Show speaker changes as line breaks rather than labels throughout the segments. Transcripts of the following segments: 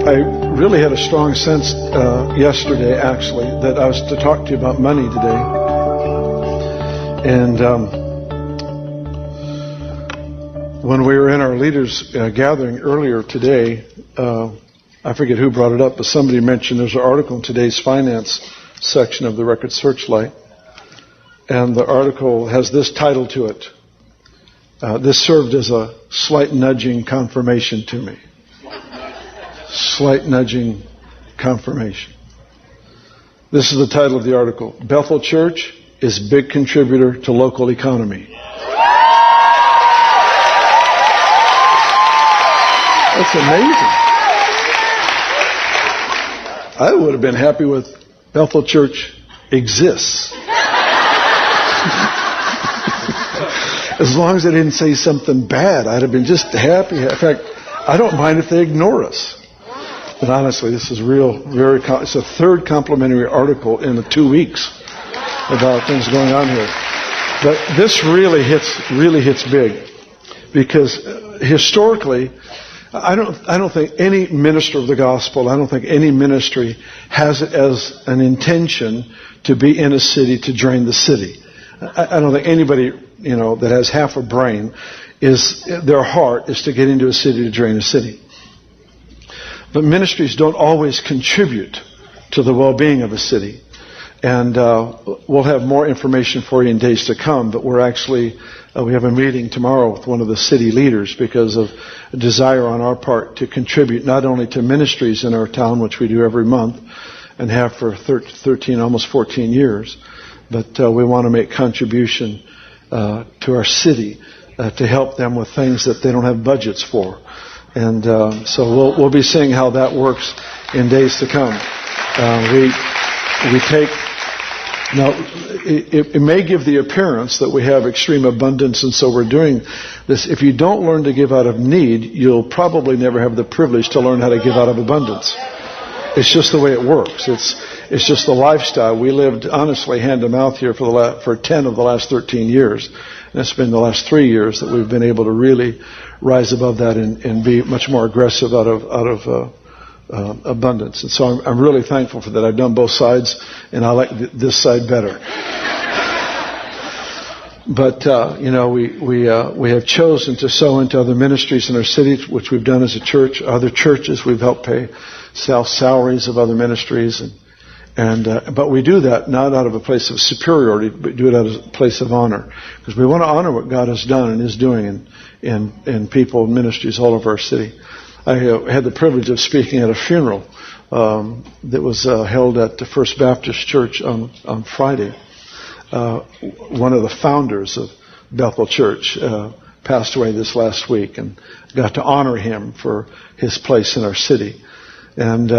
I really had a strong sense yesterday, actually, that I was to talk to you about money today. And when we were in our leaders gathering earlier today, I forget who brought it up, but somebody mentioned there's an article in today's finance section of the Record Searchlight. And the article has this title to it. This served as a slight nudging confirmation to me. Slight nudging confirmation. This is the title of the article. Bethel Church is big contributor to local economy. That's amazing. I would have been happy with Bethel Church exists. As long as they didn't say something bad, I'd have been just happy. In fact, I don't mind if they ignore us. But honestly, this is it's a third complimentary article in the 2 weeks about things going on here. But this really hits big. Because historically, I don't think any minister of the gospel, I don't think any ministry has it as an intention to be in a city to drain the city. I don't think anybody, that has half a brain their heart is to get into a city to drain a city. But ministries don't always contribute to the well-being of a city. And we'll have more information for you in days to come, but we have a meeting tomorrow with one of the city leaders because of a desire on our part to contribute not only to ministries in our town, which we do every month and have for 13, almost 14 years, but we want to make contribution to our city to help them with things that they don't have budgets for. And so we'll be seeing how that works in days to come. We take... Now, it may give the appearance that we have extreme abundance, and so we're doing this. If you don't learn to give out of need, you'll probably never have the privilege to learn how to give out of abundance. It's just the way it works. It's just the lifestyle. We lived, honestly, hand to mouth here for 10 of the last 13 years. And it's been the last 3 years that we've been able to really rise above that and be much more aggressive out of abundance. And so I'm really thankful for that. I've done both sides, and I like this side better. But we have chosen to sow into other ministries in our cities, which we've done as a church. Other churches, we've helped pay salaries of other ministries, but we do that not out of a place of superiority, but do it out of a place of honor, because we want to honor what God has done and is doing in people and ministries all over our city. I had the privilege of speaking at a funeral that was held at the First Baptist Church on Friday. One of the founders of Bethel Church passed away this last week, and got to honor him for his place in our city. And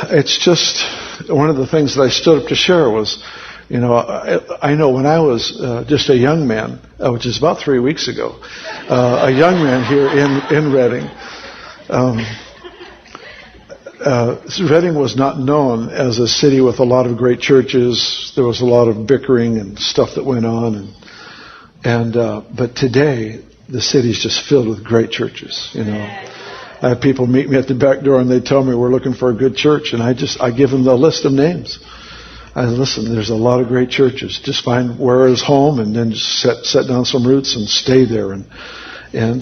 it's just one of the things that I stood up to share was, I know when I was just a young man, which is about 3 weeks ago, a young man here in Redding. Redding was not known as a city with a lot of great churches. There was a lot of bickering and stuff that went on, but today the city's just filled with great churches. I have people meet me at the back door and they tell me we're looking for a good church, and I give them the list of names. I said, listen, there's a lot of great churches. Just find where is home, and then just set down some roots and stay there. And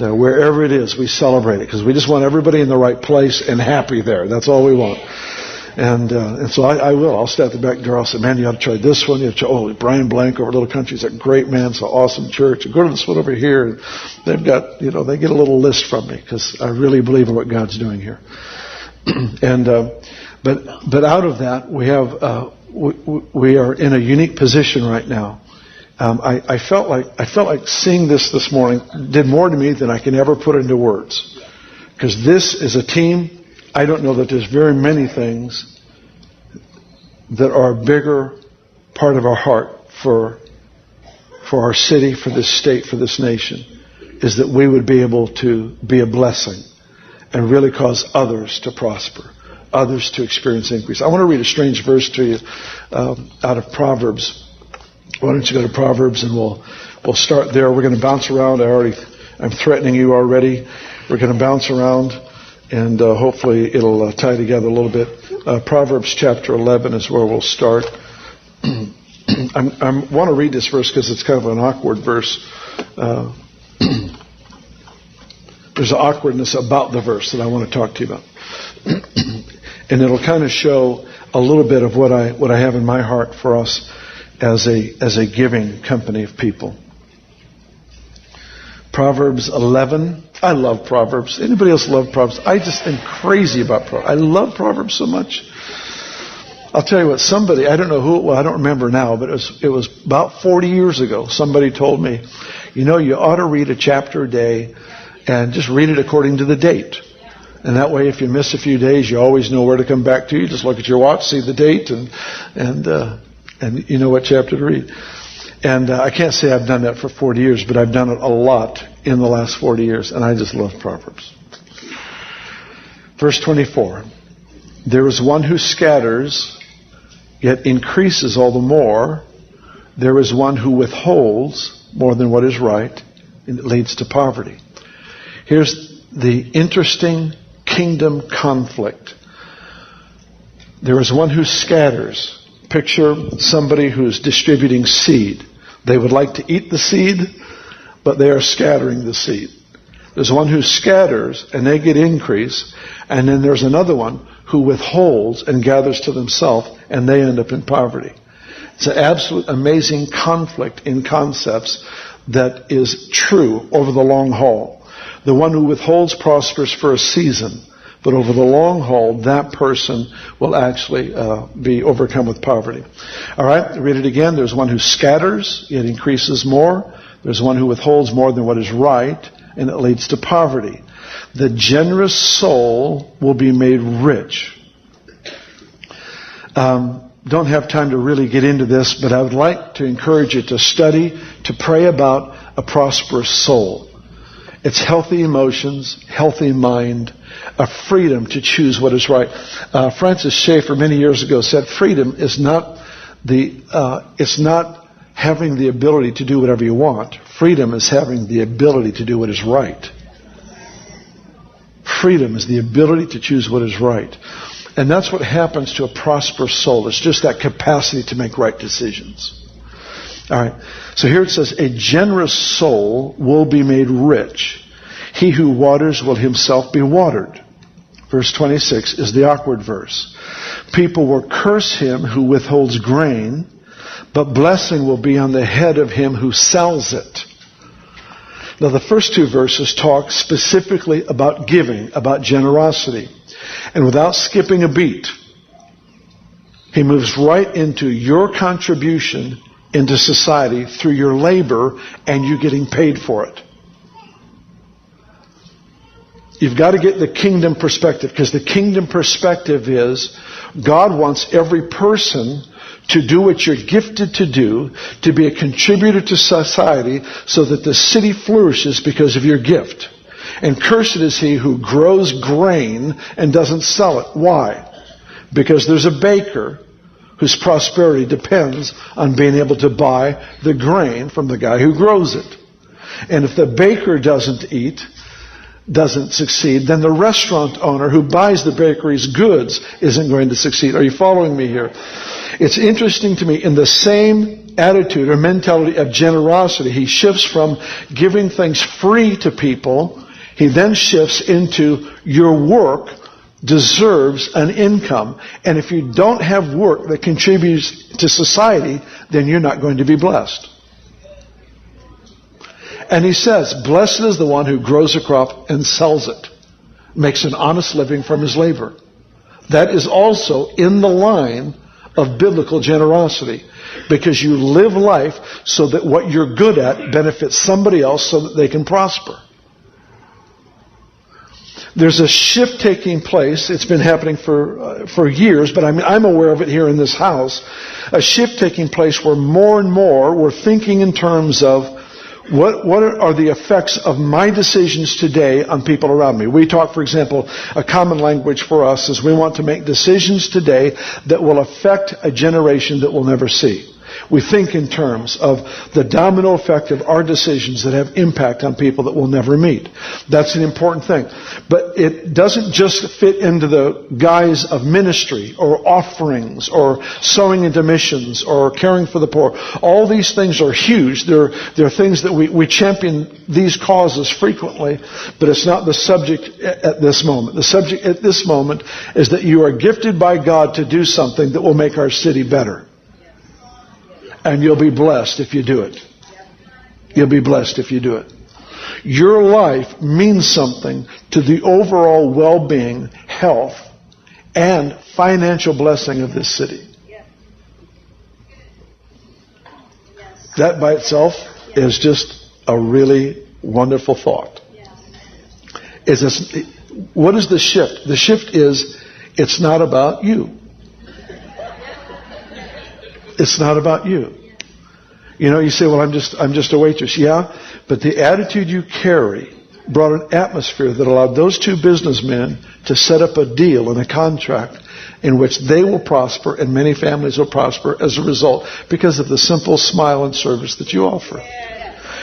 wherever it is, we celebrate it, because we just want everybody in the right place and happy there. That's all we want. And so I will. I'll stay at the back door. I'll say, man, you ought to try this one. You ought to try, Brian Blank over at Little Country. He's a great man. It's an awesome church. Go to this one over here. And they've got, they get a little list from me, because I really believe in what God's doing here. But out of that, we have, we are in a unique position right now. I felt like seeing this morning did more to me than I can ever put into words. Because this is a team. I don't know that there's very many things that are a bigger part of our heart for our city, for this state, for this nation, is that we would be able to be a blessing and really cause others to prosper, others to experience increase. I want to read a strange verse to you out of Proverbs. Why don't you go to Proverbs, and we'll start there. We're going to bounce around. I'm threatening you already. We're going to bounce around, and hopefully it'll tie together a little bit. Proverbs chapter 11 is where we'll start. I want to read this verse because it's kind of an awkward verse. There's an awkwardness about the verse that I want to talk to you about. And it'll kind of show a little bit of what I have in my heart for us as a giving company of people. Proverbs 11. I love Proverbs. Anybody else love Proverbs? I just am crazy about Proverbs. I love Proverbs so much. I'll tell you what, somebody, I don't know who it was, I don't remember now, but it was about 40 years ago, somebody told me, you ought to read a chapter a day and just read it according to the date. And that way, if you miss a few days, you always know where to come back to. You just look at your watch, see the date, and you know what chapter to read. And I can't say I've done that for 40 years, but I've done it a lot in the last 40 years, and I just love Proverbs. Verse 24. There is one who scatters, yet increases all the more. There is one who withholds more than what is right, and it leads to poverty. Here's the interesting kingdom conflict. There is one who scatters. Picture somebody who's distributing seed. They would like to eat the seed, but they are scattering the seed. There's one who scatters and they get increase, and then there's another one who withholds and gathers to themselves, and they end up in poverty. It's an absolute amazing conflict in concepts that is true over the long haul. The one who withholds prospers for a season, but over the long haul, that person will actually be overcome with poverty. All right, read it again. There's one who scatters, it increases more. There's one who withholds more than what is right, and it leads to poverty. The generous soul will be made rich. Don't have time to really get into this, but I would like to encourage you to study, to pray about a prosperous soul. It's healthy emotions, healthy mind, a freedom to choose what is right. Francis Schaeffer many years ago said freedom is not it's not having the ability to do whatever you want. Freedom is having the ability to do what is right. Freedom is the ability to choose what is right. And that's what happens to a prosperous soul. It's just that capacity to make right decisions. All right. So here it says, a generous soul will be made rich. He who waters will himself be watered. Verse 26 is the awkward verse. People will curse him who withholds grain, but blessing will be on the head of him who sells it. Now the first two verses talk specifically about giving, about generosity. And without skipping a beat, he moves right into your contribution into society through your labor and you getting paid for it. You've got to get the kingdom perspective, because the kingdom perspective is God wants every person to do what you're gifted to do, to be a contributor to society so that the city flourishes because of your gift. And cursed is he who grows grain and doesn't sell it. Why? Because there's a baker whose prosperity depends on being able to buy the grain from the guy who grows it. And if the baker doesn't succeed, then the restaurant owner who buys the bakery's goods isn't going to succeed. Are you following me here? It's interesting to me, in the same attitude or mentality of generosity, he shifts from giving things free to people. He then shifts into your work deserves an income. And if you don't have work that contributes to society, then you're not going to be blessed. And he says, blessed is the one who grows a crop and sells it, makes an honest living from his labor. That is also in the line of biblical generosity, because you live life so that what you're good at benefits somebody else so that they can prosper. There's a shift taking place. It's been happening for years, but I'm aware of it here in this house. A shift taking place where more and more we're thinking in terms of what are the effects of my decisions today on people around me. We talk, for example, a common language for us is we want to make decisions today that will affect a generation that we'll never see. We think in terms of the domino effect of our decisions that have impact on people that we'll never meet. That's an important thing. But it doesn't just fit into the guise of ministry or offerings or sowing into missions or caring for the poor. All these things are huge. They're things that we champion these causes frequently, but it's not the subject at this moment. The subject at this moment is that you are gifted by God to do something that will make our city better. And you'll be blessed if you do it. You'll be blessed if you do it. Your life means something to the overall well-being, health, and financial blessing of this city. That by itself is just a really wonderful thought. What is the shift? The shift is, it's not about you. It's not about you. You know, you say, well, I'm just a waitress. Yeah, but the attitude you carry brought an atmosphere that allowed those two businessmen to set up a deal and a contract in which they will prosper and many families will prosper as a result because of the simple smile and service that you offer.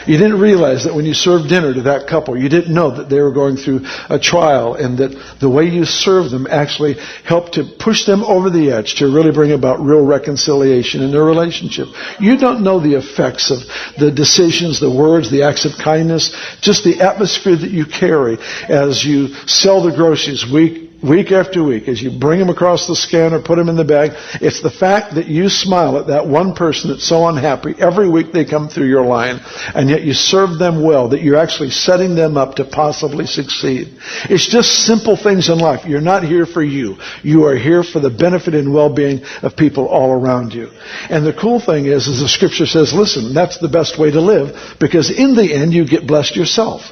You didn't realize that when you served dinner to that couple, you didn't know that they were going through a trial, and that the way you served them actually helped to push them over the edge to really bring about real reconciliation in their relationship. You don't know the effects of the decisions, the words, the acts of kindness, just the atmosphere that you carry as you sell the groceries week after week, as you bring them across the scanner, put them in the bag. It's the fact that you smile at that one person that's so unhappy every week they come through your line, and yet you serve them well, that you're actually setting them up to possibly succeed. It's just simple things in life. You're not here for you. You are here for the benefit and well-being of people all around you. And the cool thing is the scripture says, listen, that's the best way to live, because in the end you get blessed yourself.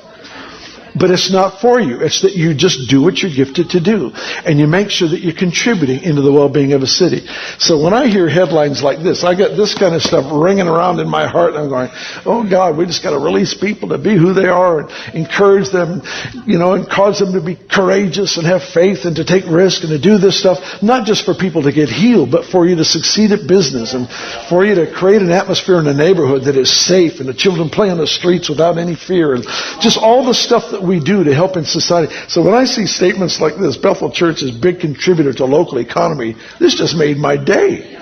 But it's not for you. It's that you just do what you're gifted to do. And you make sure that you're contributing into the well-being of a city. So when I hear headlines like this, I get this kind of stuff ringing around in my heart. And I'm going, oh God, we just got to release people to be who they are and encourage them, and cause them to be courageous and have faith and to take risk and to do this stuff. Not just for people to get healed, but for you to succeed at business and for you to create an atmosphere in the neighborhood that is safe and the children play on the streets without any fear, and just all the stuff that we do to help in society. So when I see statements like this, Bethel Church is a big contributor to local economy, this just made my day.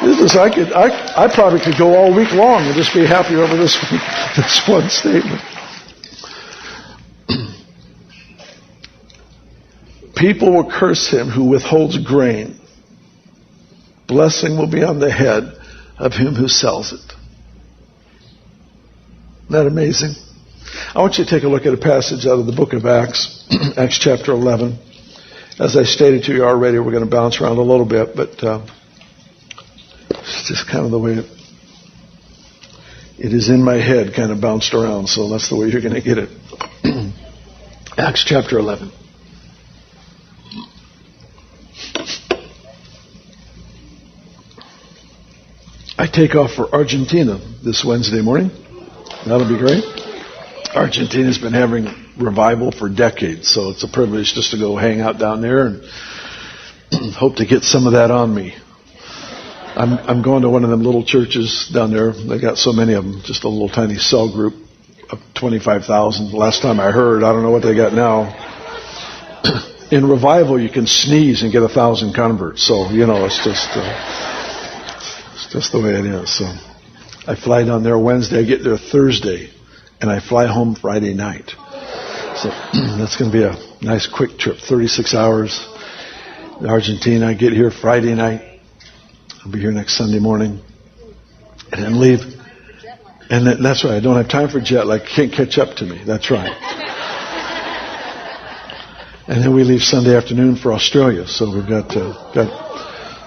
I probably could go all week long and just be happy over this one statement. People will curse him who withholds grain. Blessing will be on the head of him who sells it. Isn't that amazing? I want you to take a look at a passage out of the book of Acts, Acts chapter 11. As I stated to you already, we're going to bounce around a little bit, but it's just kind of the way it is in my head, kind of bounced around, so that's the way you're going to get it. Acts chapter 11. I take off for Argentina this Wednesday morning. That'll be great. Argentina's been having revival for decades, so it's a privilege just to go hang out down there and hope to get some of that on me. I'm going to one of them little churches down there. They got so many of them, just a little tiny cell group of 25,000. Last time I heard, I don't know what they got now. In revival, you can sneeze and get 1,000 converts. So, it's just the way it is. So I fly down there Wednesday. I get there Thursday. And I fly home Friday night. So that's going to be a nice quick trip, 36 hours in Argentina. I get here Friday night. I'll be here next Sunday morning. And then leave. And that's right, I don't have time for jet lag. Can't catch up to me. That's right. And then we leave Sunday afternoon for Australia. So we've got a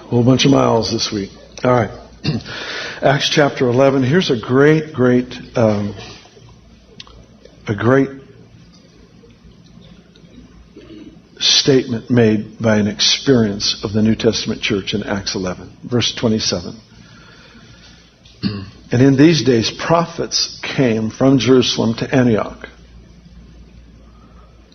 whole bunch of miles this week. All right. Acts chapter 11. Here's a great statement made by an experience of the New Testament church in Acts 11, verse 27. And in these days, prophets came from Jerusalem to Antioch.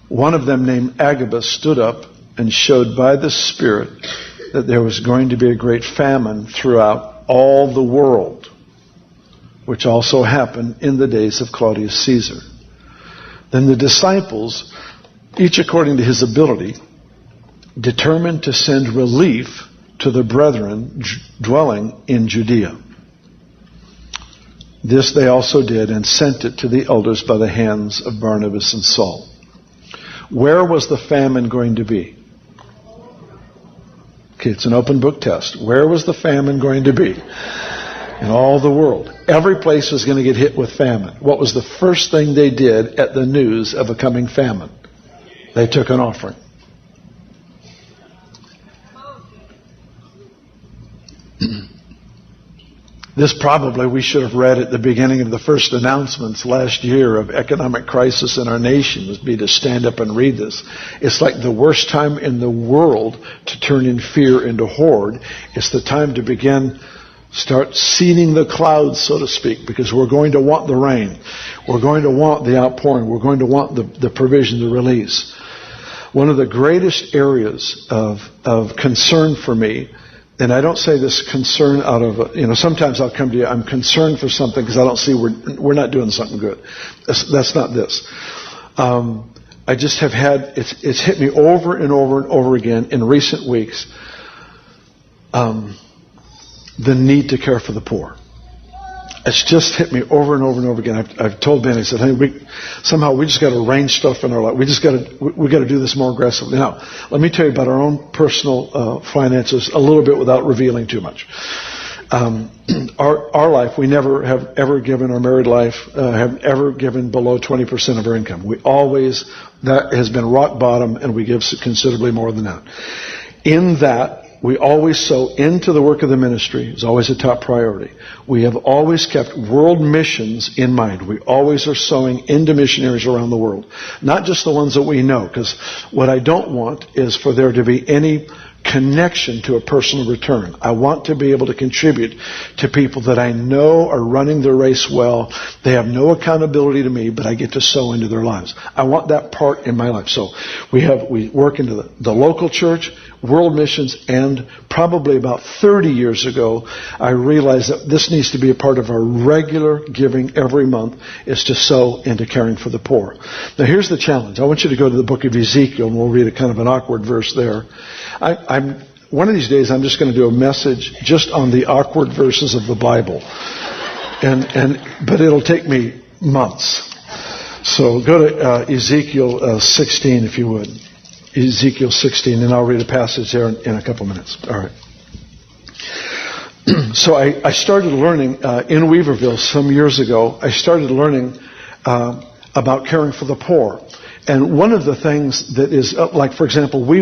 One of them, named Agabus, stood up and showed by the Spirit that there was going to be a great famine throughout all the world, which also happened in the days of Claudius Caesar. Then the disciples, each according to his ability, determined to send relief to the brethren dwelling in Judea. This they also did and sent it to the elders by the hands of Barnabas and Saul. Where was the famine going to be? Okay, it's an open book test. Where was the famine going to be? In all the world. Every place was going to get hit with famine. What was the first thing they did at the news of a coming famine? They took an offering. This probably we should have read at the beginning of the first announcements last year of economic crisis in our nation, would be to stand up and read this. It's like the worst time in the world to turn in fear into horde. It's the time to start seeding the clouds, so to speak, because we're going to want the rain. We're going to want the outpouring. We're going to want the provision, the release. One of the greatest areas of concern for me, and I don't say this concern out of, sometimes I'll come to you, I'm concerned for something because I don't see we're not doing something good. That's not this. I just have had, it's hit me over and over and over again in recent weeks, the need to care for the poor. It's just hit me over and over and over again. I've told Ben, I said, hey, we just got to arrange stuff in our life. We got to do this more aggressively. Now, let me tell you about our own personal finances a little bit without revealing too much. Our life, we never have ever given, our married life, have ever given below 20% of our income. That has been rock bottom, and we give considerably more than that. In that, we always sow into the work of the ministry. It's always a top priority. We have always kept world missions in mind. We always are sowing into missionaries around the world. Not just the ones that we know, because what I don't want is for there to be any connection to a personal return. I want to be able to contribute to people that I know are running their race well. They have no accountability to me, but I get to sow into their lives. I want that part in my life. So we work into the local church, world missions, and probably about 30 years ago, I realized that this needs to be a part of our regular giving every month, is to sow into caring for the poor. Now here's the challenge. I want you to go to the book of Ezekiel, and we'll read a kind of an awkward verse there. One of these days I'm just going to do a message just on the awkward verses of the Bible, but it'll take me months. So go to Ezekiel 16, if you would. Ezekiel 16, and I'll read a passage there in a couple minutes. All right. So I started learning in Weaverville some years ago. I started learning about caring for the poor. And one of the things that is, like, for example, we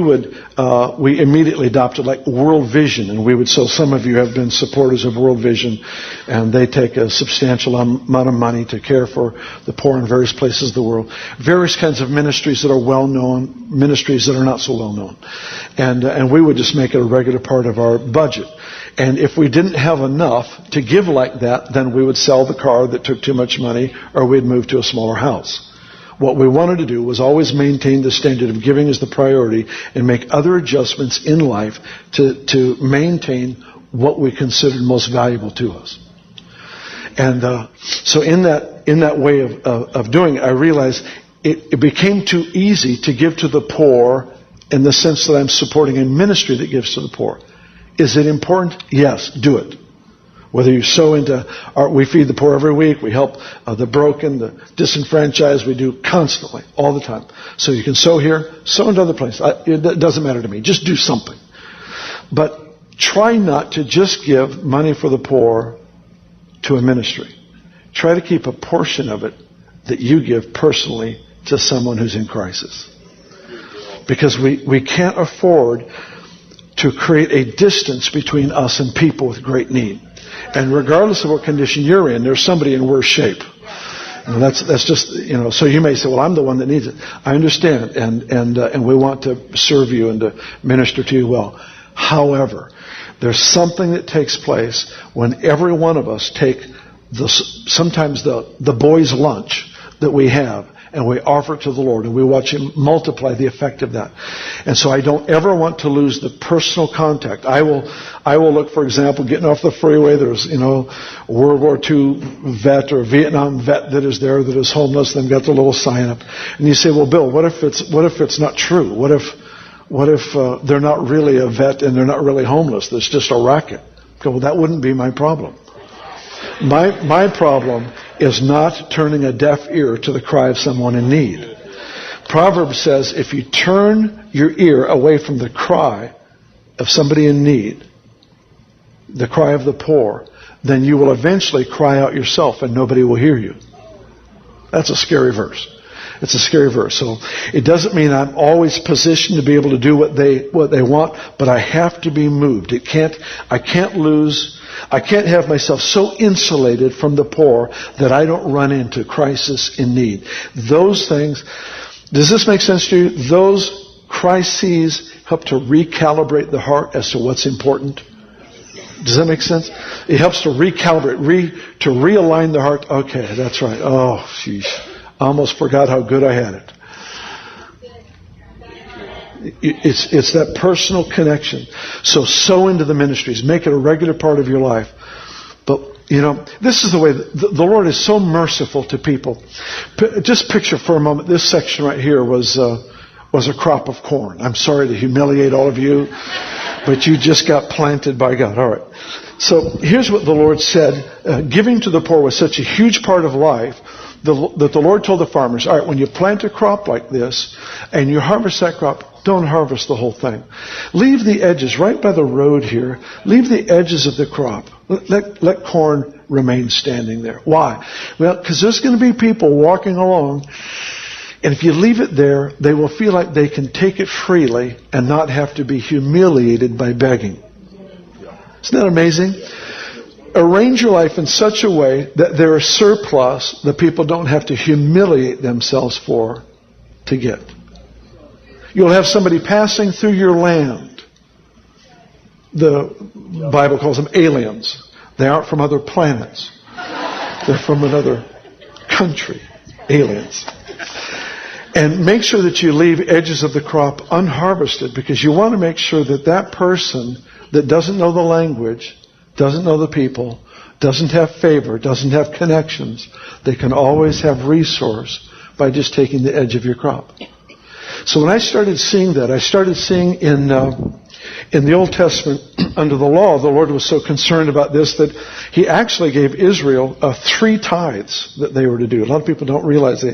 immediately adopted like World Vision, and so some of you have been supporters of World Vision, and they take a substantial amount of money to care for the poor in various places of the world. Various kinds of ministries that are well known, ministries that are not so well known. And we would just make it a regular part of our budget. And if we didn't have enough to give like that, then we would sell the car that took too much money, or we'd move to a smaller house. What we wanted to do was always maintain the standard of giving as the priority and make other adjustments in life to maintain what we considered most valuable to us. And so in that way of doing it, I realized it became too easy to give to the poor in the sense that I'm supporting a ministry that gives to the poor. Is it important? Yes, do it. Whether you sow into we feed the poor every week, we help the broken, the disenfranchised, we do constantly, all the time. So you can sow here, sow into other places. It doesn't matter to me. Just do something. But try not to just give money for the poor to a ministry. Try to keep a portion of it that you give personally to someone who's in crisis. Because we can't afford to create a distance between us and people with great need. And regardless of what condition you're in, there's somebody in worse shape. And that's just, so you may say, well, I'm the one that needs it. I understand, and we want to serve you and to minister to you well. However, there's something that takes place when every one of us take sometimes the boys' lunch that we have, and we offer it to the Lord, and we watch Him multiply the effect of that. And so I don't ever want to lose the personal contact. I will look, for example, getting off the freeway, there's, a World War II vet or a Vietnam vet that is there that is homeless, they've got the little sign up. And you say, well, Bill, what if it's not true? What if they're not really a vet and they're not really homeless? There's just a racket. Okay, well, that wouldn't be my problem. My problem is not turning a deaf ear to the cry of someone in need. Proverbs says if you turn your ear away from the cry of somebody in need, the cry of the poor, then you will eventually cry out yourself and nobody will hear you. That's a scary verse. It's a scary verse. So it doesn't mean I'm always positioned to be able to do what they want, but I have to be moved. I can't have myself so insulated from the poor that I don't run into crisis in need. Those things, does this make sense to you? Those crises help to recalibrate the heart as to what's important. Does that make sense? It helps to recalibrate, to realign the heart. Okay, that's right. Oh, sheesh. I almost forgot how good I had it. It's that personal connection. So sow into the ministries. Make it a regular part of your life. But, this is the way the Lord is so merciful to people. Just picture for a moment, this section right here was a crop of corn. I'm sorry to humiliate all of you, but you just got planted by God. All right. So here's what the Lord said. Giving to the poor was such a huge part of life that the Lord told the farmers, all right, when you plant a crop like this and you harvest that crop, don't harvest the whole thing. Leave the edges right by the road here. Leave the edges of the crop. Let corn remain standing there. Why? Well, because there's going to be people walking along, and if you leave it there, they will feel like they can take it freely and not have to be humiliated by begging. Isn't that amazing? Arrange your life in such a way that there is surplus that people don't have to humiliate themselves to get. You'll have somebody passing through your land. The Bible calls them aliens. They aren't from other planets. They're from another country. Aliens. And make sure that you leave edges of the crop unharvested, because you want to make sure that that person that doesn't know the language, doesn't know the people, doesn't have favor, doesn't have connections, they can always have resource by just taking the edge of your crop. So when I started seeing that, I started seeing in the Old Testament, under the law, the Lord was so concerned about this that He actually gave Israel 3 tithes that they were to do. A lot of people don't realize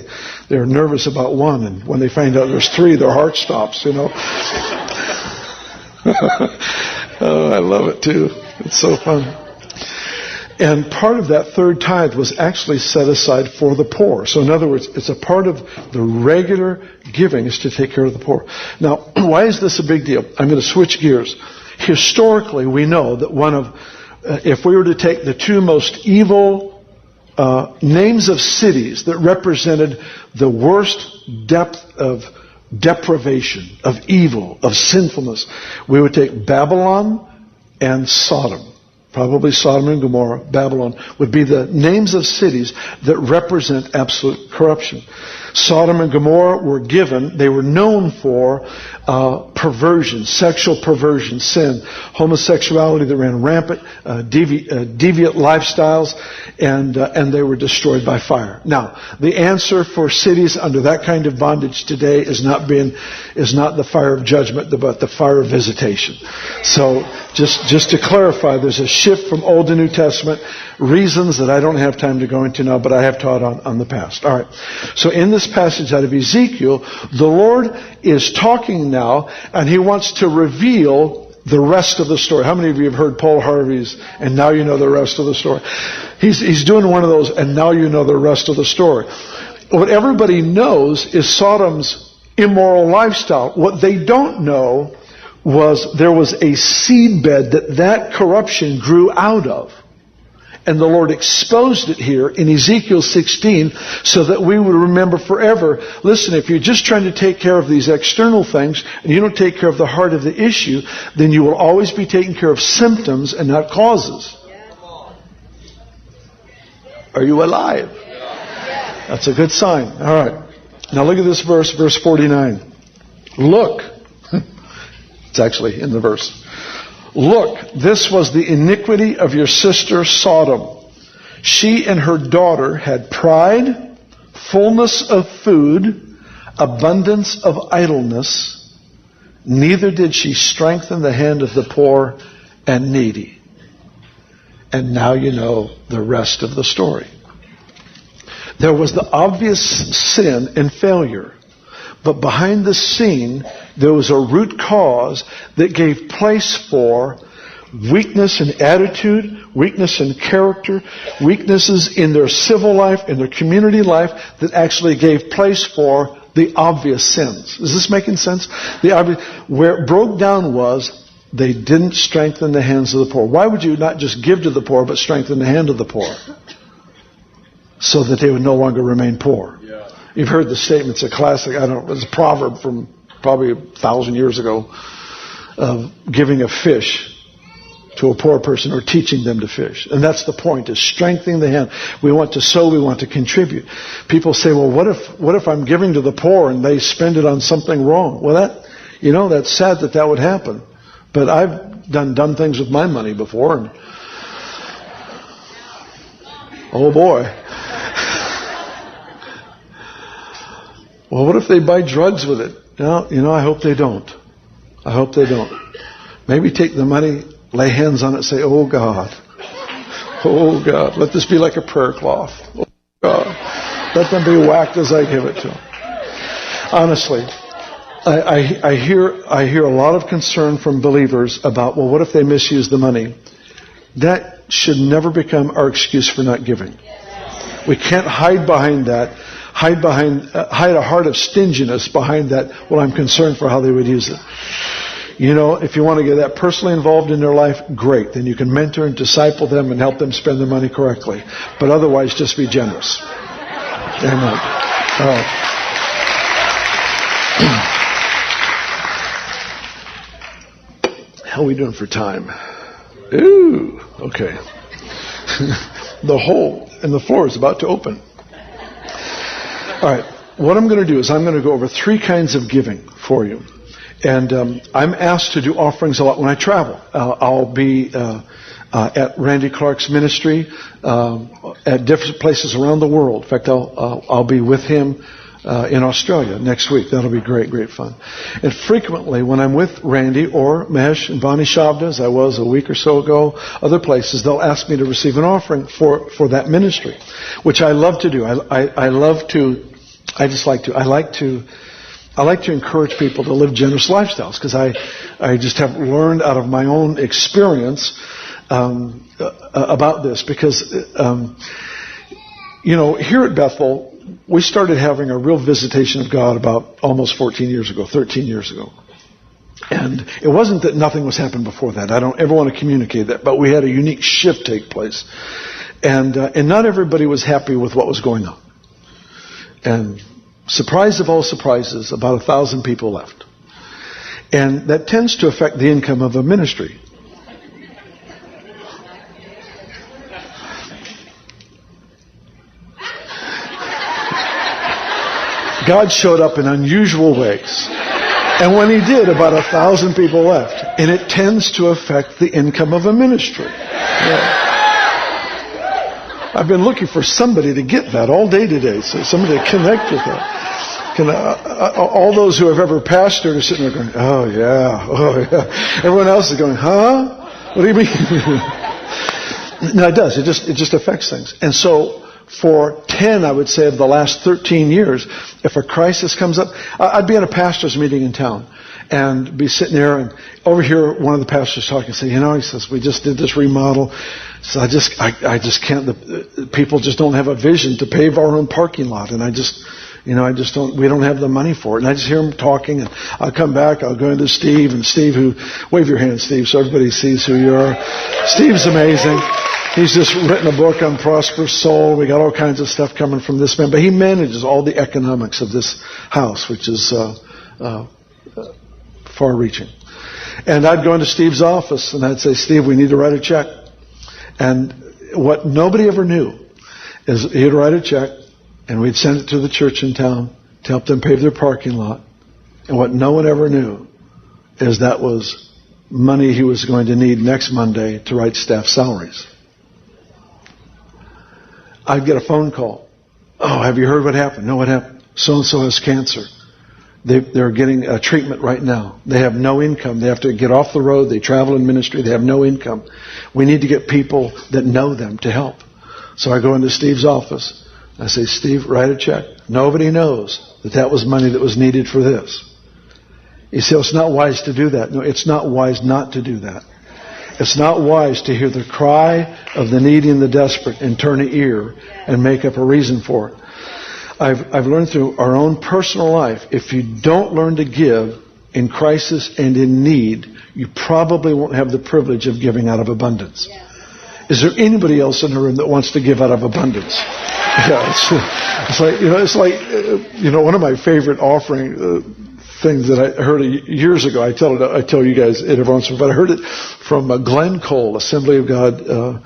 they're nervous about one, and when they find out there's 3, their heart stops, Oh, I love it too. It's so fun. And part of that 3rd tithe was actually set aside for the poor. So in other words, it's a part of the regular giving is to take care of the poor. Now, why is this a big deal? I'm going to switch gears. Historically, we know that if we were to take the 2 most evil names of cities that represented the worst depth of deprivation, of evil, of sinfulness, we would take Babylon and Sodom. Probably Sodom and Gomorrah, Babylon, would be the names of cities that represent absolute corruption. Sodom and Gomorrah they were known for perversion, sexual perversion, sin, homosexuality that ran rampant, deviant lifestyles, and they were destroyed by fire. Now, the answer for cities under that kind of bondage today is not the fire of judgment, but the fire of visitation. So, just to clarify, there's a shift from Old to New Testament, reasons that I don't have time to go into now, but I have taught on the past. All right. So in this passage out of Ezekiel, the Lord is talking now, and He wants to reveal the rest of the story. How many of you have heard Paul Harvey's "And Now You Know the Rest of the Story"? He's doing one of those, and now you know the rest of the story. What everybody knows is Sodom's immoral lifestyle. What they don't know was there was a seedbed that corruption grew out of. And the Lord exposed it here in Ezekiel 16 so that we would remember forever. Listen, if you're just trying to take care of these external things and you don't take care of the heart of the issue, then you will always be taking care of symptoms and not causes. Are you alive? That's a good sign. All right. Now look at this verse 49. Look. It's actually in the verse. Look, this was the iniquity of your sister Sodom. She and her daughter had pride, fullness of food, abundance of idleness. Neither did she strengthen the hand of the poor and needy. And now you know the rest of the story. There was the obvious sin and failure. But behind the scene, there was a root cause that gave place for weakness in attitude, weakness in character, weaknesses in their civil life, in their community life, that actually gave place for the obvious sins. Is this making sense? Where it broke down was they didn't strengthen the hands of the poor. Why would you not just give to the poor, but strengthen the hand of the poor? So that they would no longer remain poor. Yeah. You've heard the statement, it's a classic, it's a proverb from probably 1,000 years ago, of giving a fish to a poor person or teaching them to fish. And that's the point, is strengthening the hand. We want to sow, we want to contribute. People say, well, what if I'm giving to the poor and they spend it on something wrong? Well, that's sad that would happen. But I've done dumb things with my money before, and oh boy. Well, what if they buy drugs with it? I hope they don't. I hope they don't. Maybe take the money, lay hands on it, say, oh God, let this be like a prayer cloth. Oh God, let them be whacked as I give it to them. Honestly, I hear a lot of concern from believers about, well, what if they misuse the money? That should never become our excuse for not giving. We can't hide behind that. Hide a heart of stinginess behind that. Well, I'm concerned for how they would use it. If you want to get that personally involved in their life, great. Then you can mentor and disciple them and help them spend their money correctly. But otherwise, just be generous. Amen. All right. How are we doing for time? Ooh, okay. The hole in the floor is about to open. All right, what I'm going to do is I'm going to go over 3 kinds of giving for you. And I'm asked to do offerings a lot when I travel. I'll be at Randy Clark's ministry at different places around the world. In fact, I'll be with him in Australia next week. That'll be great fun. And frequently when I'm with Randy or Mesh and Bonnie Shabda, as I was a week or so ago, other places, they'll ask me to receive an offering for that ministry, which I love to do. I like to encourage people to live generous lifestyles, because I just have learned out of my own experience about this. Because here at Bethel, we started having a real visitation of God about almost 13 years ago. And it wasn't that nothing was happening before that. I don't ever want to communicate that, but we had a unique shift take place. And not everybody was happy with what was going on. And surprise of all surprises, about 1,000 people left. And that tends to affect the income of a ministry. God showed up in unusual ways. And when he did, about 1,000 people left. And it tends to affect the income of a ministry. Yeah. I've been looking for somebody to get that all day today, so somebody to connect with that. All those who have ever pastored are sitting there going, oh yeah. Everyone else is going, huh? What do you mean? No, it does. It just affects things. And so for 10, I would say, of the last 13 years, if a crisis comes up, I'd be at a pastor's meeting in town and be sitting there and overhear one of the pastors talking, say, he says, we just did this remodel. So I just can't, the people just don't have a vision to pave our own parking lot. And we don't have the money for it. And I just hear them talking, and I'll come back, I'll go into Steve, wave your hand, Steve, so everybody sees who you are. Steve's amazing. He's just written a book on prosperous soul. We got all kinds of stuff coming from this man, but he manages all the economics of this house, which is far-reaching. And I'd go into Steve's office and I'd say, Steve, we need to write a check. And what nobody ever knew is he'd write a check and we'd send it to the church in town to help them pave their parking lot. And what no one ever knew is that was money he was going to need next Monday to write staff salaries. I'd get a phone call. Oh, have you heard what happened? No, what happened? So-and-so has cancer. They're getting a treatment right now. They have no income. They have to get off the road. They travel in ministry. They have no income. We need to get people that know them to help. So I go into Steve's office. I say, Steve, write a check. Nobody knows that was money that was needed for this. He said, it's not wise to do that. No, it's not wise not to do that. It's not wise to hear the cry of the needy and the desperate and turn an ear and make up a reason for it. I've learned through our own personal life, if you don't learn to give in crisis and in need, you probably won't have the privilege of giving out of abundance. Is there anybody else in the room that wants to give out of abundance? Yeah, it's like one of my favorite offering things that I heard years ago. I tell you guys it every once in a while, but I heard it from Glenn Cole, Assembly of God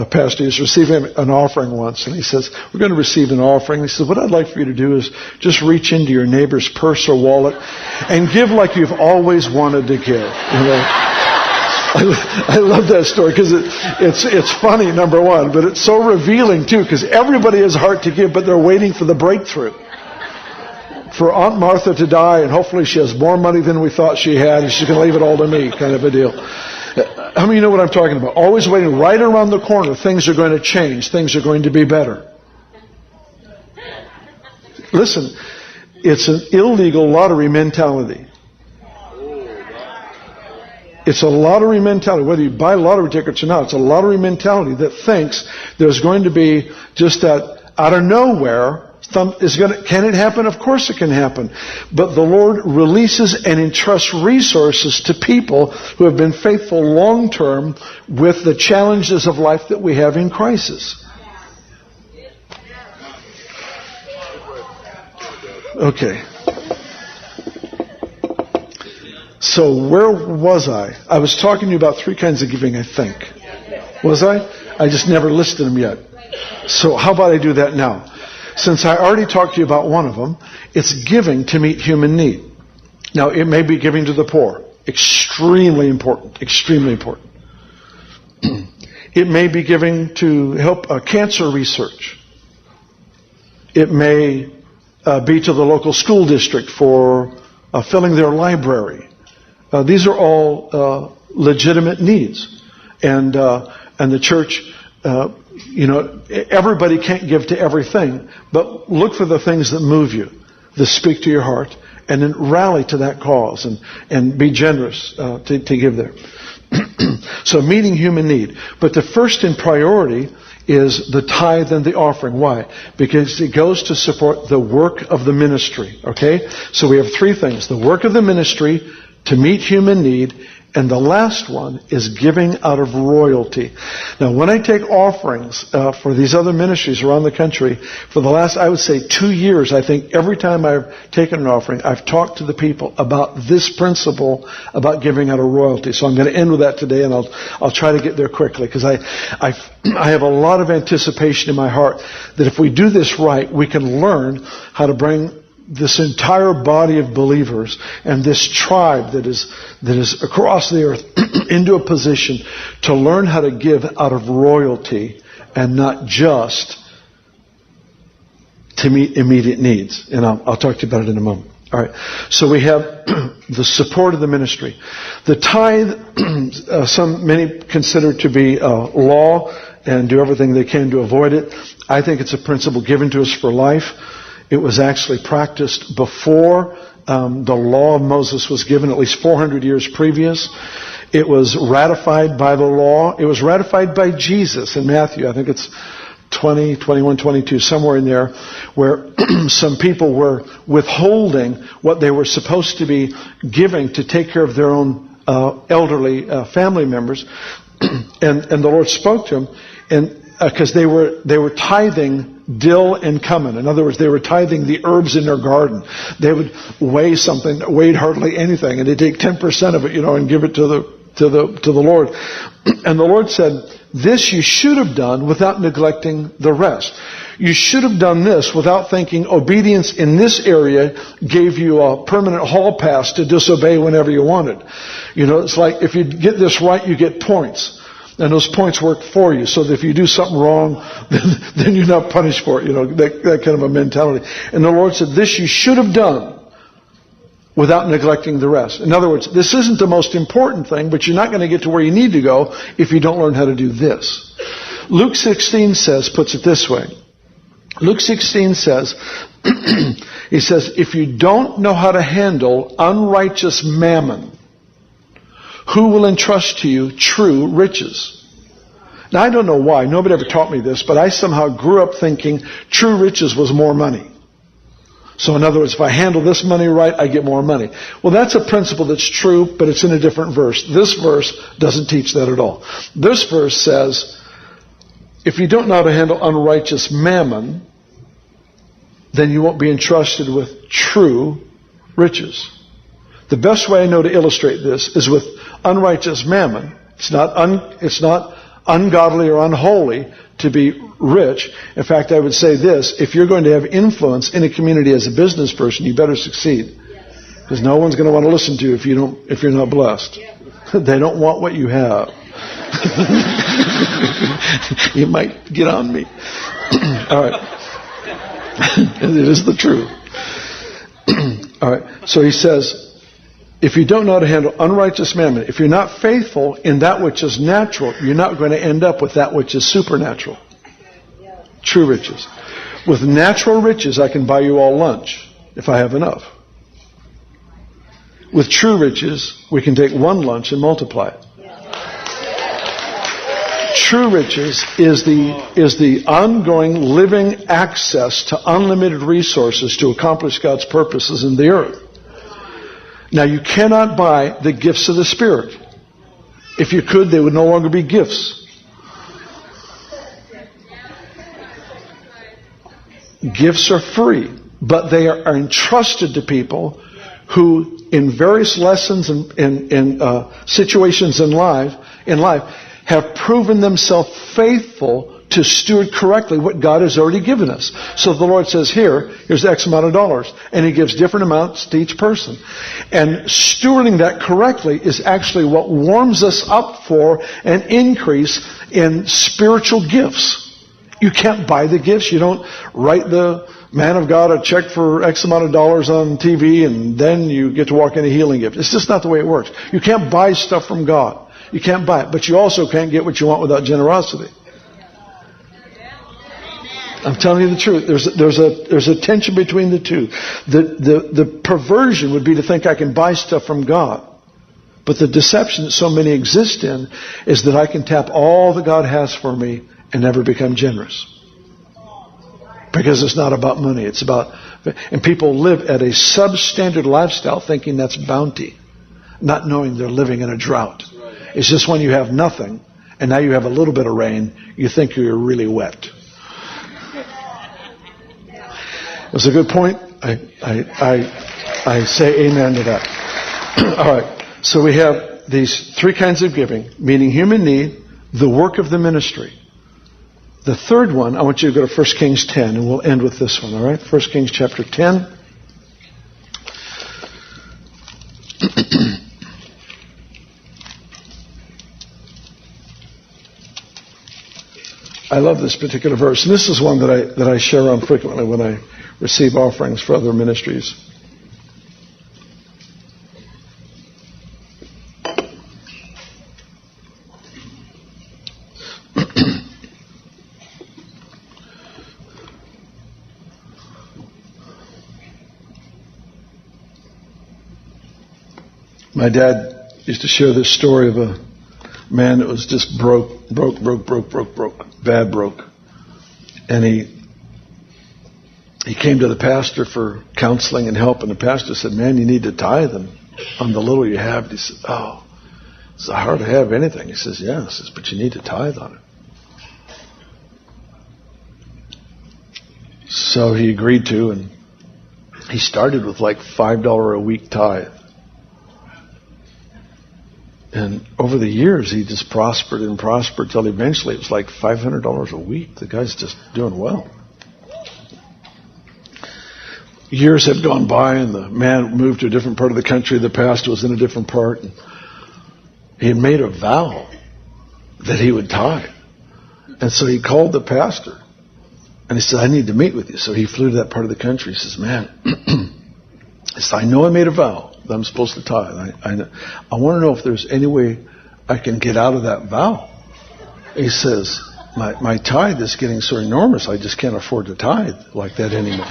pastor. He was receiving an offering once, and he says, we're going to receive an offering. He says, what I'd like for you to do is just reach into your neighbor's purse or wallet and give like you've always wanted to give. I love that story because it's funny, number one, but it's so revealing too, because everybody has a heart to give, but they're waiting for the breakthrough. For Aunt Martha to die, and hopefully she has more money than we thought she had, and she's going to leave it all to me, kind of a deal. How many of you know what I'm talking about? Always waiting right around the corner. Things are going to change. Things are going to be better. Listen, it's an illegal lottery mentality. It's a lottery mentality. Whether you buy lottery tickets or not, it's a lottery mentality that thinks there's going to be just that out of nowhere. Can it happen? Of course it can happen. But the Lord releases and entrusts resources to people who have been faithful long term with the challenges of life that we have in crisis. Okay. So where was I? I was talking to you about 3 kinds of giving, I think. Was I? I just never listed them yet. So how about I do that now? Since I already talked to you about one of them, it's giving to meet human need. Now, it may be giving to the poor. Extremely important. Extremely important. It may be giving to help cancer research. It may be to the local school district for filling their library. These are all legitimate needs. And the church... everybody can't give to everything, but look for the things that move you, that speak to your heart, and then rally to that cause and be generous to give there. So meeting human need. But the first in priority is the tithe and the offering. Why? Because it goes to support the work of the ministry. Okay? So we have 3 things. The work of the ministry to meet human need, and the last one is giving out of royalty. Now, when I take offerings for these other ministries around the country, for the last, I would say, 2 years, I think every time I've taken an offering, I've talked to the people about this principle about giving out of royalty. So I'm going to end with that today, and I'll try to get there quickly, because I have a lot of anticipation in my heart that if we do this right, we can learn how to bring this entire body of believers and this tribe that is across the earth into a position to learn how to give out of royalty and not just to meet immediate needs. And I'll talk to you about it in a moment. All right. So we have the support of the ministry. The tithe, many consider to be law and do everything they can to avoid it. I think it's a principle given to us for life. It was actually practiced before the law of Moses was given, at least 400 years previous. It was ratified by the law. It was ratified by Jesus in Matthew. I think it's 20, 21, 22, somewhere in there, where some people were withholding what they were supposed to be giving to take care of their own elderly family members. And the Lord spoke to them, and because they were tithing dill and cumin. In other words, they were tithing the herbs in their garden. They would weigh something that weighed hardly anything, and they'd take 10% of it, and give it to the Lord. And the Lord said, this you should have done without neglecting the rest. You should have done this without thinking obedience in this area gave you a permanent hall pass to disobey whenever you wanted. You know, it's like if you get this right, you get points. And those points work for you, so that if you do something wrong, then you're not punished for it. You know, that kind of a mentality. And the Lord said, this you should have done without neglecting the rest. In other words, this isn't the most important thing, but you're not going to get to where you need to go if you don't learn how to do this. Luke 16 puts it this way. Luke 16 says, he says, if you don't know how to handle unrighteous mammon, who will entrust to you true riches? Now, I don't know why. Nobody ever taught me this, but I somehow grew up thinking true riches was more money. So in other words, if I handle this money right, I get more money. Well, that's a principle that's true, but it's in a different verse. This verse doesn't teach that at all. This verse says, if you don't know how to handle unrighteous mammon, then you won't be entrusted with true riches. The best way I know to illustrate this is with unrighteous mammon. It's not ungodly or unholy to be rich. In fact, I would say this: if you're going to have influence in a community as a business person, you better succeed, because no one's going to want to listen to you if you're not blessed. They don't want what you have. You might get on me. All right. It is the truth. All right. So he says, if you don't know how to handle unrighteous mammon, if you're not faithful in that which is natural, you're not going to end up with that which is supernatural. True riches. With natural riches, I can buy you all lunch if I have enough. With true riches, we can take one lunch and multiply it. True riches is the ongoing living access to unlimited resources to accomplish God's purposes in the earth. Now, you cannot buy the gifts of the Spirit. If you could, they would no longer be gifts. Gifts are free, but they are entrusted to people who, in various lessons and situations in life, have proven themselves faithful to steward correctly what God has already given us. So the Lord says, here's X amount of dollars. And He gives different amounts to each person. And stewarding that correctly is actually what warms us up for an increase in spiritual gifts. You can't buy the gifts. You don't write the man of God a check for X amount of dollars on TV and then you get to walk in a healing gift. It's just not the way it works. You can't buy stuff from God. You can't buy it. But you also can't get what you want without generosity. I'm telling you the truth. There's a tension between the two. The perversion would be to think I can buy stuff from God. But the deception that so many exist in is that I can tap all that God has for me and never become generous. Because it's not about money. It's about, and people live at a substandard lifestyle thinking that's bounty, not knowing they're living in a drought. It's just when you have nothing and now you have a little bit of rain, you think you're really wet. That's a good point. I say amen to that. All right. So we have these three kinds of giving: meeting human need, the work of the ministry. The third one, I want you to go to 1 Kings 10, and we'll end with this one, all right? 1 Kings chapter 10. I love this particular verse, and this is one that I share on frequently when I receive offerings for other ministries. My dad used to share this story of a man that was just broke, bad broke. And he came to the pastor for counseling and help, and the pastor said, "Man, you need to tithe on the little you have." He said, "Oh, it's hard to have anything." He says, "Yeah." He says, "But you need to tithe on it." So he agreed to, and he started with like $5 a week tithe. And over the years, he just prospered and prospered till eventually it was like $500 a week. The guy's just doing well. years had gone by and the man moved to a different part of the country. The pastor was in a different part. And he had made a vow that he would tithe. And so he called the pastor and he said, I need to meet with you. So he flew to that part of the country. He says, man, he said, I know I made a vow that I'm supposed to tithe. I want to know if there's any way I can get out of that vow. He says, my tithe is getting so enormous, I just can't afford to tithe like that anymore.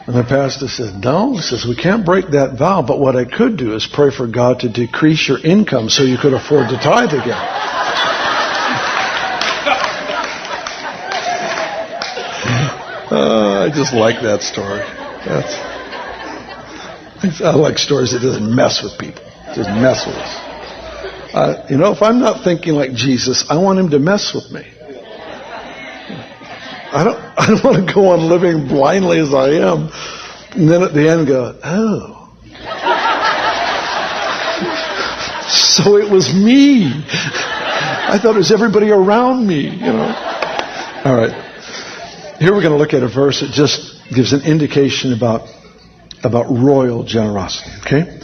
And the pastor said, no, he says, we can't break that vow, but what I could do is pray for God to decrease your income so you could afford to tithe again. I just like that story. I like stories that doesn't mess with people. Just mess with us. If I'm not thinking like Jesus, I want him to mess with me. I don't want to go on living blindly as I am, and then at the end go, oh. So it was me. I thought it was everybody around me, All right. Here we're going to look at a verse that just gives an indication about royal generosity, okay?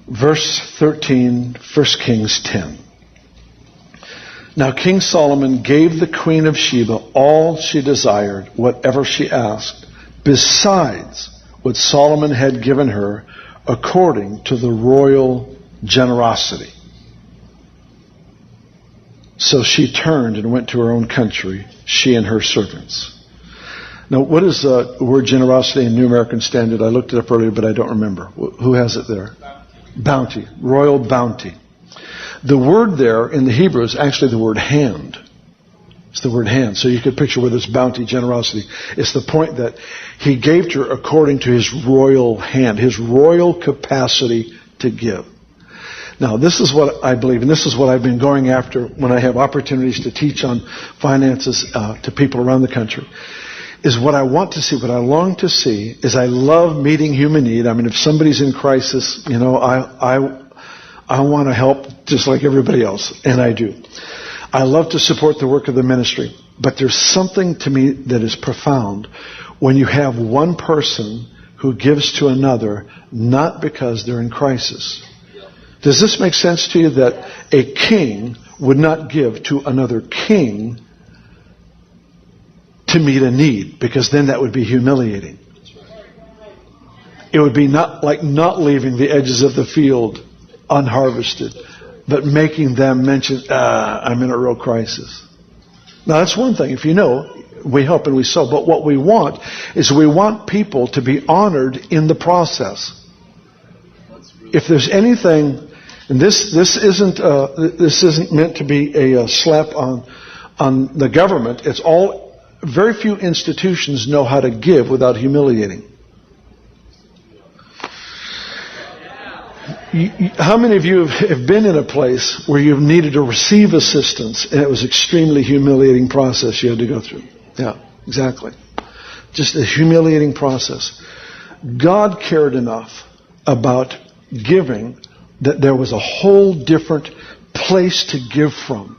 Verse 13, 1 Kings 10. Now King Solomon gave the queen of Sheba all she desired, whatever she asked, besides what Solomon had given her according to the royal generosity. So she turned and went to her own country, she and her servants. Now, what is the word generosity in New American Standard? I looked it up earlier, but I don't remember. Who has it there? Bounty. Royal bounty. The word there in the Hebrew is actually the word hand. It's the word hand. So you could picture with this bounty, generosity. It's the point that he gave to her according to his royal hand, his royal capacity to give. Now, this is what I believe, and this is what I've been going after when I have opportunities to teach on finances to people around the country, is what I want to see, what I long to see, is I love meeting human need. I mean, if somebody's in crisis, I want to help just like everybody else, and I do. I love to support the work of the ministry, but there's something to me that is profound when you have one person who gives to another, not because they're in crisis. Does this make sense to you that a king would not give to another king to meet a need? Because then that would be humiliating. It would be not leaving the edges of the field unharvested, but making them mention, I'm in a real crisis. Now that's one thing. If we help and we sow. But what we want is we want people to be honored in the process. If there's anything, and this isn't meant to be a slap on the government. It's very few institutions know how to give without humiliating. How many of you have been in a place where you've needed to receive assistance and it was an extremely humiliating process you had to go through? Yeah, exactly. Just a humiliating process. God cared enough about giving that there was a whole different place to give from.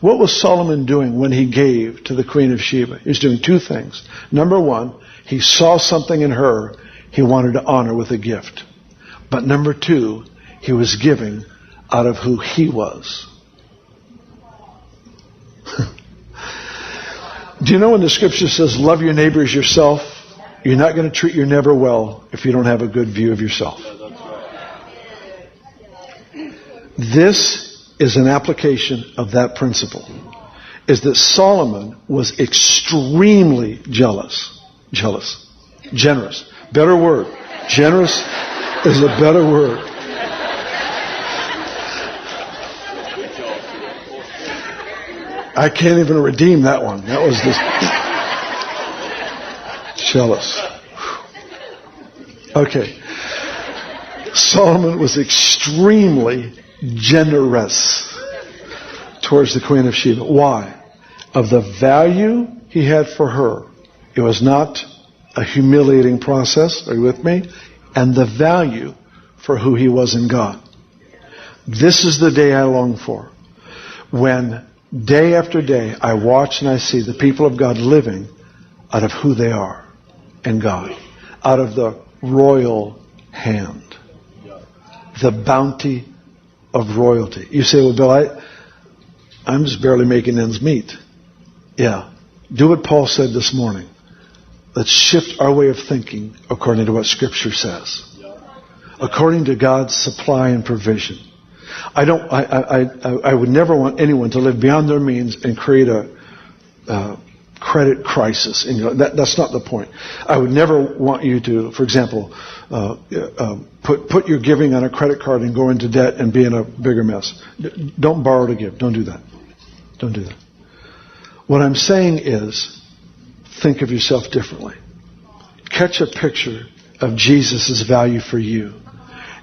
What was Solomon doing when he gave to the Queen of Sheba? He was doing two things. Number one, he saw something in her he wanted to honor with a gift. But number two, he was giving out of who he was. Do you know when the scripture says, love your neighbor as yourself? You're not going to treat your neighbor well if you don't have a good view of yourself. This is an application of that principle. Is that Solomon was extremely generous. Better word. Generous is a better word. I can't even redeem that one. That was just jealous. Okay. Solomon was extremely generous towards the Queen of Sheba. Why? Of the value he had for her. It was not a humiliating process. Are you with me? And the value for who he was in God. This is the day I long for. When day after day I watch and I see the people of God living out of who they are in God, out of the royal hand, the bounty of royalty. You say, well, Bill, I'm just barely making ends meet. Yeah. Do what Paul said this morning. Let's shift our way of thinking according to what Scripture says. According to God's supply and provision. I would never want anyone to live beyond their means and create a credit crisis. That's not the point. I would never want you to, for example, put your giving on a credit card and go into debt and be in a bigger mess. Don't borrow to give. Don't do that. Don't do that. What I'm saying is, think of yourself differently. Catch a picture of Jesus' value for you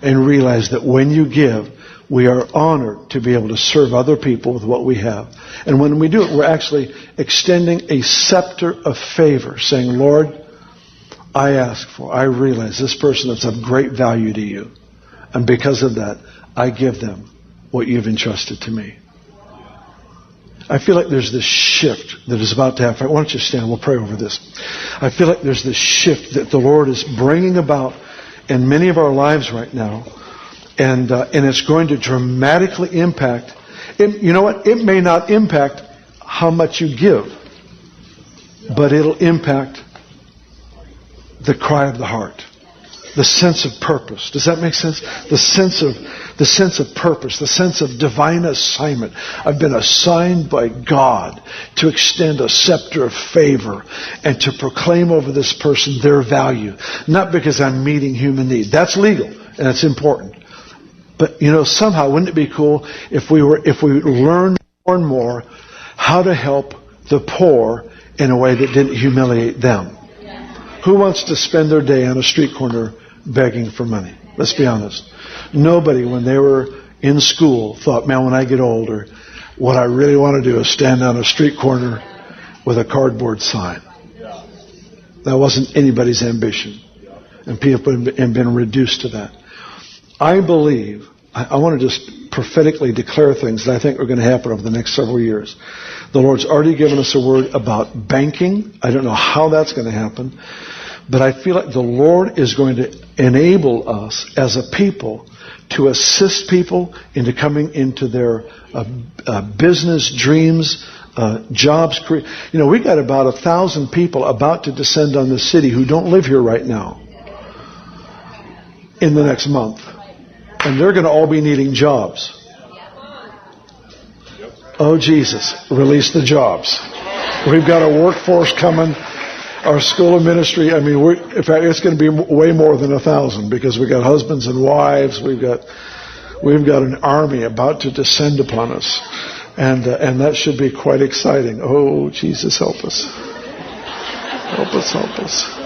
and realize that when you give, we are honored to be able to serve other people with what we have. And when we do it, we're actually extending a scepter of favor, saying, Lord, I realize this person is of great value to you. And because of that, I give them what you've entrusted to me. I feel like there's this shift that is about to happen. Why don't you stand? We'll pray over this. I feel like there's this shift that the Lord is bringing about in many of our lives right now. And it's going to dramatically impact. You know what? It may not impact how much you give, but it'll impact the cry of the heart, the sense of purpose. Does that make sense? The sense of purpose, the sense of divine assignment. I've been assigned by God to extend a scepter of favor and to proclaim over this person their value, not because I'm meeting human need. That's legal and it's important. But, somehow, wouldn't it be cool if we learned more and more how to help the poor in a way that didn't humiliate them? Who wants to spend their day on a street corner begging for money? Let's be honest. Nobody, when they were in school, thought, man, when I get older, what I really want to do is stand on a street corner with a cardboard sign. That wasn't anybody's ambition. And people have been reduced to that. I believe, I want to just prophetically declare things that I think are going to happen over the next several years. The Lord's already given us a word about banking. I don't know how that's going to happen. But I feel like the Lord is going to enable us as a people to assist people into coming into their business dreams, jobs. We got about 1,000 people about to descend on the city who don't live here right now in the next month. And they're going to all be needing jobs. Oh, Jesus, release the jobs. We've got a workforce coming. Our school of ministry, in fact, it's going to be way more than 1,000 because we've got husbands and wives. We've got an army about to descend upon us. And that should be quite exciting. Oh, Jesus, help us. Help us, help us.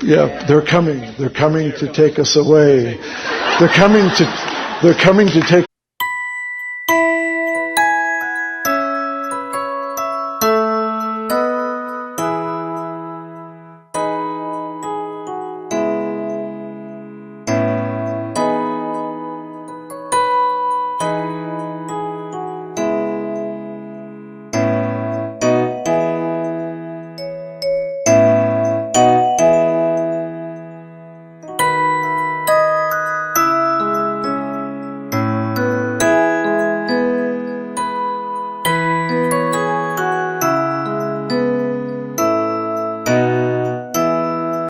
Yeah, they're coming. They're coming to take us away. They're coming to take